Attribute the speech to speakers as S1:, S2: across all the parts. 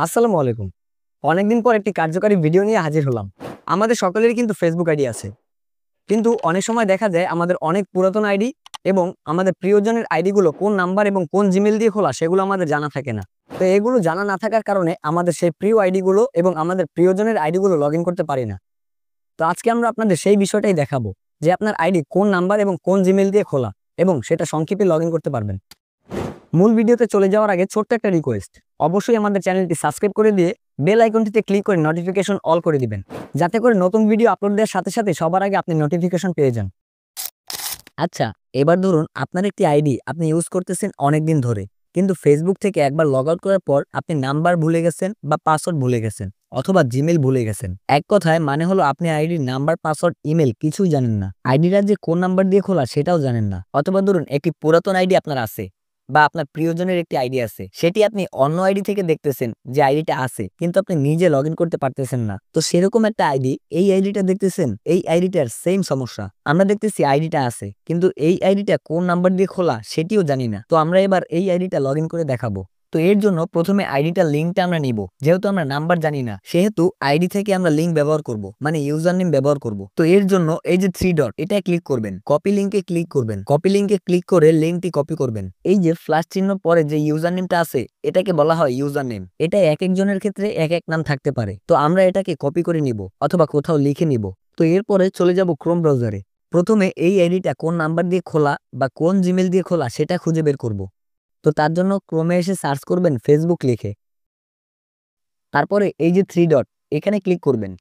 S1: আসসালামু আলাইকুম। অনেকদিন পর একটি কার্যকারী ভিডিও নিয়ে হাজির হলাম। আমাদের সকলেরই কিন্তু ফেসবুক আইডি আছে। কিন্তু অনেক সময় দেখা যায় আমাদের অনেক পুরাতন আইডি এবং আমাদের প্রিয়জনের আইডিগুলো কোন নাম্বার এবং কোন জিমেইল দিয়ে খোলা সেগুলো আমাদের জানা থাকে না। তো এগুলো জানা না থাকার কারণে আমাদের সেই প্রিয় আইডিগুলো এবং আমাদের প্রিয়জনের আইডিগুলো লগ ইন করতে পারি না। তো আজকে আমরা আপনাদের সেই বিষয়টাই দেখাবো যে আপনার আইডি কোন নাম্বার এবং কোন জিমেইল দিয়ে খোলা এবং সেটা সংক্ষেপে লগ ইন করতে পারবেন। মূল ভিডিওতে চলে যাওয়ার আগে ছোট্ট একটা রিকোয়েস্ট, অবশ্যই আমাদের চ্যানেলটি সাবস্ক্রাইব করে দিয়ে বেল আইকনটিতে ক্লিক করে নোটিফিকেশন অল করে দিবেন, যাতে করে নতুন ভিডিও আপলোড দেওয়ার সাথে সাথে সবার আগে আপনি নোটিফিকেশন পেয়ে যান। আচ্ছা, এবার ধরুন আপনার একটি আইডি আপনি ইউজ করতেছেন অনেকদিন ধরে, কিন্তু ফেসবুক থেকে একবার লগ আউট করার পর আপনি নাম্বার ভুলে গেছেন বা পাসওয়ার্ড ভুলে গেছেন অথবা জিমেল ভুলে গেছেন। এক কথায় মানে হলো আপনি আইডির নাম্বার, পাসওয়ার্ড, ইমেল কিছুই জানেন না। আইডিটা যে কোন নাম্বার দিয়ে খোলা সেটাও জানেন না। অথবা ধরুন একটি পুরাতন আইডি আপনার আছে বা আপনার প্রিয়জনের একটি আইডি আছে, সেটি আপনি অন্য আইডি থেকে দেখতেছেন যে আইডিটা আছে, কিন্তু আপনি নিজে লগ ইন করতে পারতেছেন না। তো সেরকম একটা আইডি, এই আইডিটা দেখতেছেন, এই আইডিটার সেম সমস্যা। আমরা দেখতেছি আইডিটা আছে, কিন্তু এই আইডিটা কোন নাম্বার দিয়ে খোলা সেটিও জানি না। তো আমরা এবার এই আইডিটা লগ ইন করে দেখাবো। তো এর জন্য প্রথমে আইডিটার লিঙ্কটা আমরা নিব। যেহেতু আমরা নাম্বার জানি না, সেহেতু আইডি থেকে আমরা লিঙ্ক ব্যবহার করব, মানে ইউজার নেম ব্যবহার করব। তো এর জন্য এই যে 3 ডট, এটা ক্লিক করবেন, কপি লিঙ্কে ক্লিক করবেন। কপি লিঙ্কে ক্লিক করে লিঙ্কটি কপি করবেন। এই যে প্লাস চিহ্ন পরে যে ইউজার নেমটা আছে, এটাকে বলা হয় ইউজার নেম। এটা এক একজনের ক্ষেত্রে এক এক নাম থাকতে পারে। তো আমরা এটাকে কপি করে নিব অথবা কোথাও লিখে নিব। তো এরপরে চলে যাব ক্রোম ব্রাউজারে। প্রথমে এই আইডিটা কোন নাম্বার দিয়ে খোলা বা কোন জিমেল দিয়ে খোলা সেটা খুঁজে বের করব। তো তার জন্য ক্রোমে এসে সার্চ করবেন ফেসবুক লিখে। তারপরে এই যে 3 ডট, এখানে ক্লিক করবেন।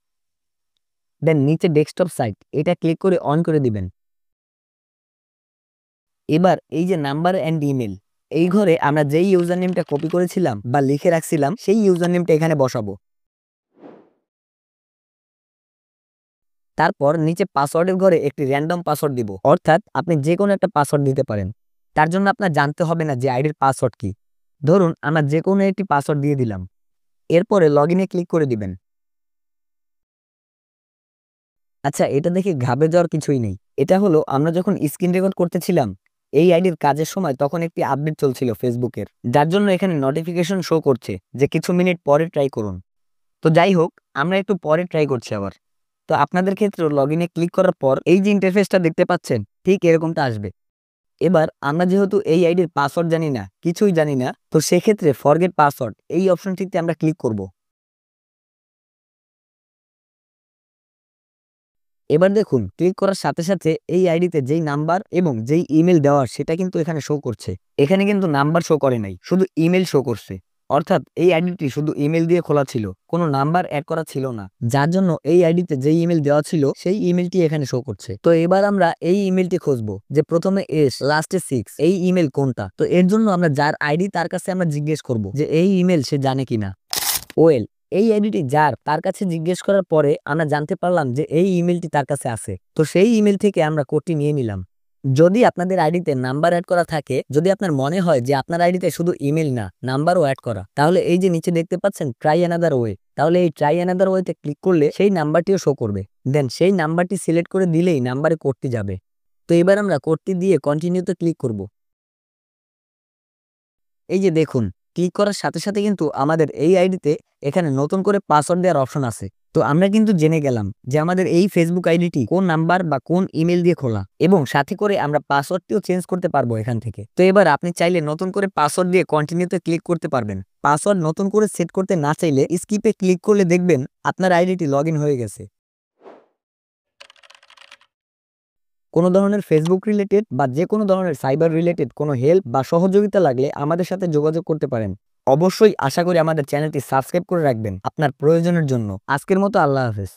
S1: দেন নিচে ডেস্কটপ সাইট, এটা ক্লিক করে অন করে দিবেন। এবার এই যে নাম্বার অ্যান্ড ইমেল, এই ঘরে আমরা যেই ইউজার নেমটা কপি করেছিলাম বা লিখে রাখছিলাম সেই ইউজার নেমটা এখানে বসাবো। তারপর নিচে পাসওয়ার্ডের ঘরে একটি র্যান্ডম পাসওয়ার্ড দিব, অর্থাৎ আপনি যে কোনো একটা পাসওয়ার্ড দিতে পারেন। তার জন্য আপনার জানতে হবে না যে আইডির পাসওয়ার্ড কি। ধরুন আমরা যে কোনো একটি পাসওয়ার্ড দিয়ে দিলাম। এরপরে লগ ইনে ক্লিক করে দিবেন। আচ্ছা, এটা দেখে ঘাবড়ে যাওয়ার কিছুই নেই। এটা হলো আমরা যখন স্ক্রিন রেকর্ড করতেছিলাম এই আইডির কাজের সময়, তখন একটি আপডেট চলছিল ফেসবুকের, যার জন্য এখানে নোটিফিকেশন শো করছে যে কিছু মিনিট পরে ট্রাই করুন। তো যাই হোক, আমরা একটু পরে ট্রাই করছি আবার। তো আপনাদের ক্ষেত্রে লগ ইনে ক্লিক করার পর এই যে ইন্টারফেসটা দেখতে পাচ্ছেন, ঠিক এরকমটা আসবে। এবার আমরা যেহেতু এই আইডির পাসওয়ার্ড জানি না, কিছুই জানি না, তো সেক্ষেত্রে ফরগেট পাসওয়ার্ড এই অপশনটিতে আমরা ক্লিক করব। এবার দেখুন, ক্লিক করার সাথে সাথে এই আইডিতে যেই নাম্বার এবং যেই ইমেল দেওয়ার সেটা কিন্তু এখানে শো করছে। এখানে কিন্তু নাম্বার শো করে নাই, শুধু ইমেল শো করছে। অর্থাৎ এই আইডিটি শুধু ইমেল দিয়ে খোলা ছিল, কোনো নাম্বার অ্যাড করা ছিল না, যার জন্য এই আইডিতে যেই ইমেল দেওয়া ছিল সেই ইমেলটি এখানে শো করছে। তো এবার আমরা এই ইমেলটি খুঁজবো যে প্রথমে এস লাস্টে 6, এই ইমেল কোনটা। তো এর জন্য আমরা যার আইডি তার কাছে আমরা জিজ্ঞেস করব যে এই ইমেল সে জানে কিনা। ওয়েল, এই আইডিটি যার, তার কাছে জিজ্ঞেস করার পরে আমরা জানতে পারলাম যে এই ইমেলটি তার কাছে আছে। তো সেই ইমেল থেকে আমরা কোডটি নিয়ে নিলাম। যদি আপনাদের আইডিতে নাম্বার অ্যাড করা থাকে, যদি আপনার মনে হয় যে আপনার আইডিতে শুধু ইমেল না নাম্বারও অ্যাড করা, তাহলে এই যে নিচে দেখতে পাচ্ছেন ট্রাই অ্যানাদার ওয়ে, তাহলে এই ট্রাই অ্যানাদার ওয়েতে ক্লিক করলে সেই নাম্বারটিও শো করবে। দেন সেই নাম্বারটি সিলেক্ট করে দিলেই নাম্বারে কোডটি যাবে। তো এবার আমরা কোডটি দিয়ে কন্টিনিউতে ক্লিক করব। এই যে দেখুন, ক্লিক করার সাথে সাথে কিন্তু আমাদের এই আইডিতে এখানে নতুন করে পাসওয়ার্ড দেওয়ার অপশন আছে। তো আমরা কিন্তু জেনে গেলাম যে আমাদের এই ফেসবুক আইডিটি কোন নাম্বার বা কোন ইমেল দিয়ে খোলা, এবং সাথে করে আমরা পাসওয়ার্ডটিও চেঞ্জ করতে পারবো এখান থেকে। তো এবার আপনি চাইলে নতুন করে পাসওয়ার্ড দিয়ে কন্টিনিউতে ক্লিক করতে পারবেন। পাসওয়ার্ড নতুন করে সেট করতে না চাইলে স্কিপে ক্লিক করলে দেখবেন আপনার আইডিটি লগ ইন হয়ে গেছে। কোনো ধরনের ফেসবুক রিলেটেড বা যে কোনো ধরনের সাইবার রিলেটেড কোনো হেল্প বা সহযোগিতা লাগলে আমাদের সাথে যোগাযোগ করতে পারেন। অবশ্যই আশা করি আমাদের চ্যানেলটি সাবস্ক্রাইব করে রাখবেন আপনার প্রয়োজনের জন্য। আজকের মতো আল্লাহ হাফেজ।